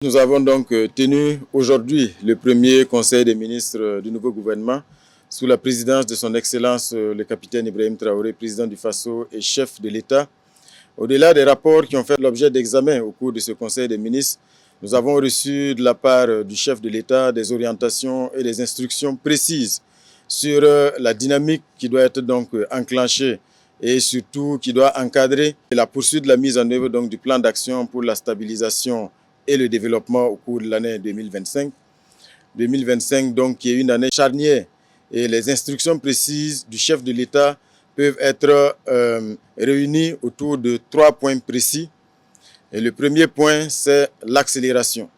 Nous avons donc tenu aujourd'hui le premier conseil des ministres du nouveau gouvernement sous la présidence de son Excellence le capitaine Ibrahim Traoré, président du Faso et chef de l'État. Au-delà des rapports qui ont fait l'objet d'examen au cours de ce conseil des ministres, nous avons reçu de la part du chef de l'État des orientations et des instructions précises sur la dynamique qui doit être donc enclenchée et surtout qui doit encadrer la poursuite de la mise en œuvre donc, du plan d'action pour la stabilisation et le développement au cours de l'année 2025. 2025, donc, qui est une année charnière. Et les instructions précises du chef de l'État peuvent être réunies autour de 3 points précis. Et le premier point, c'est l'accélération.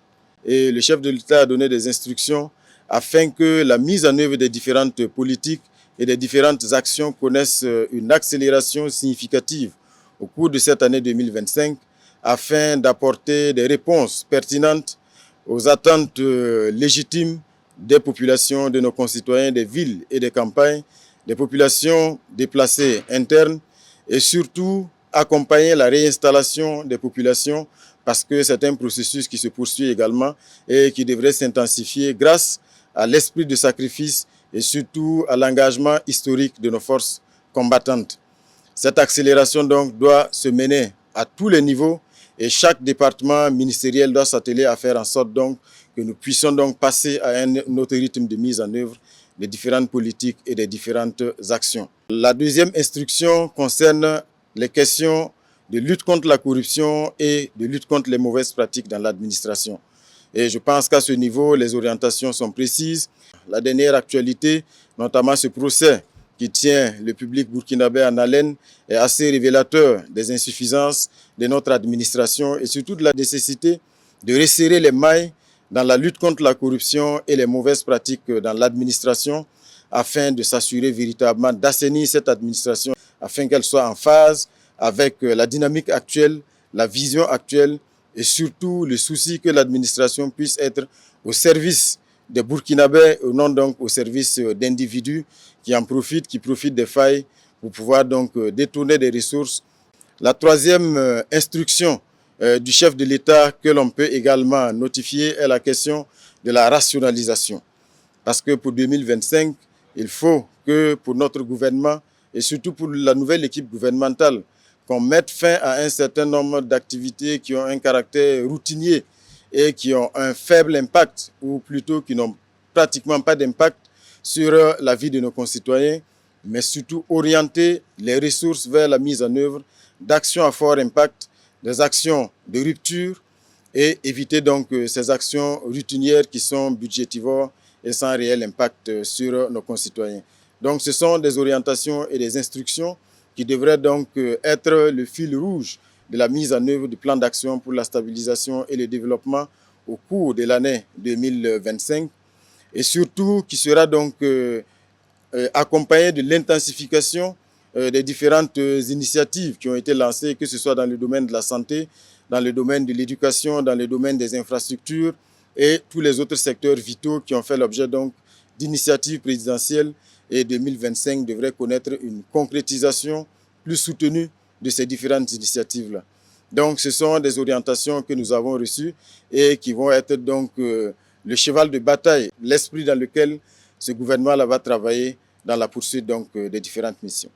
Et le chef de l'État a donné des instructions afin que la mise en œuvre des différentes politiques et des différentes actions connaissent une accélération significative au cours de cette année 2025, afin d'apporter des réponses pertinentes aux attentes légitimes des populations, de nos concitoyens des villes et des campagnes, des populations déplacées internes et surtout accompagner la réinstallation des populations parce que c'est un processus qui se poursuit également et qui devrait s'intensifier grâce à l'esprit de sacrifice et surtout à l'engagement historique de nos forces combattantes. Cette accélération donc doit se mener à tous les niveaux et chaque département ministériel doit s'atteler à faire en sorte donc que nous puissions donc passer à un autre rythme de mise en œuvre des différentes politiques et des différentes actions. La deuxième instruction concerne les questions de lutte contre la corruption et de lutte contre les mauvaises pratiques dans l'administration. Et je pense qu'à ce niveau, les orientations sont précises. La dernière actualité, notamment ce procès qui tient le public burkinabé en haleine, est assez révélateur des insuffisances de notre administration et surtout de la nécessité de resserrer les mailles dans la lutte contre la corruption et les mauvaises pratiques dans l'administration afin de s'assurer véritablement d'assainir cette administration afin qu'elle soit en phase avec la dynamique actuelle, la vision actuelle et surtout le souci que l'administration puisse être au service des Burkinabés, non donc au service d'individus qui en profitent, qui profitent des failles pour pouvoir donc détourner des ressources. La troisième instruction du chef de l'État que l'on peut également notifier est la question de la rationalisation. Parce que pour 2025, il faut que pour notre gouvernement et surtout pour la nouvelle équipe gouvernementale, qu'on mette fin à un certain nombre d'activités qui ont un caractère routinier et qui ont un faible impact, ou plutôt qui n'ont pratiquement pas d'impact sur la vie de nos concitoyens, mais surtout orienter les ressources vers la mise en œuvre d'actions à fort impact, des actions de rupture et éviter donc ces actions routinières qui sont budgétivores et sans réel impact sur nos concitoyens. Donc ce sont des orientations et des instructions qui devraient donc être le fil rouge de la mise en œuvre du plan d'action pour la stabilisation et le développement au cours de l'année 2025 et surtout qui sera donc accompagné de l'intensification des différentes initiatives qui ont été lancées, que ce soit dans le domaine de la santé, dans le domaine de l'éducation, dans le domaine des infrastructures et tous les autres secteurs vitaux qui ont fait l'objet donc d'initiatives présidentielles et 2025 devrait connaître une concrétisation plus soutenue de ces différentes initiatives-là. Donc ce sont des orientations que nous avons reçues et qui vont être donc le cheval de bataille, l'esprit dans lequel ce gouvernement-là va travailler dans la poursuite donc, des différentes missions.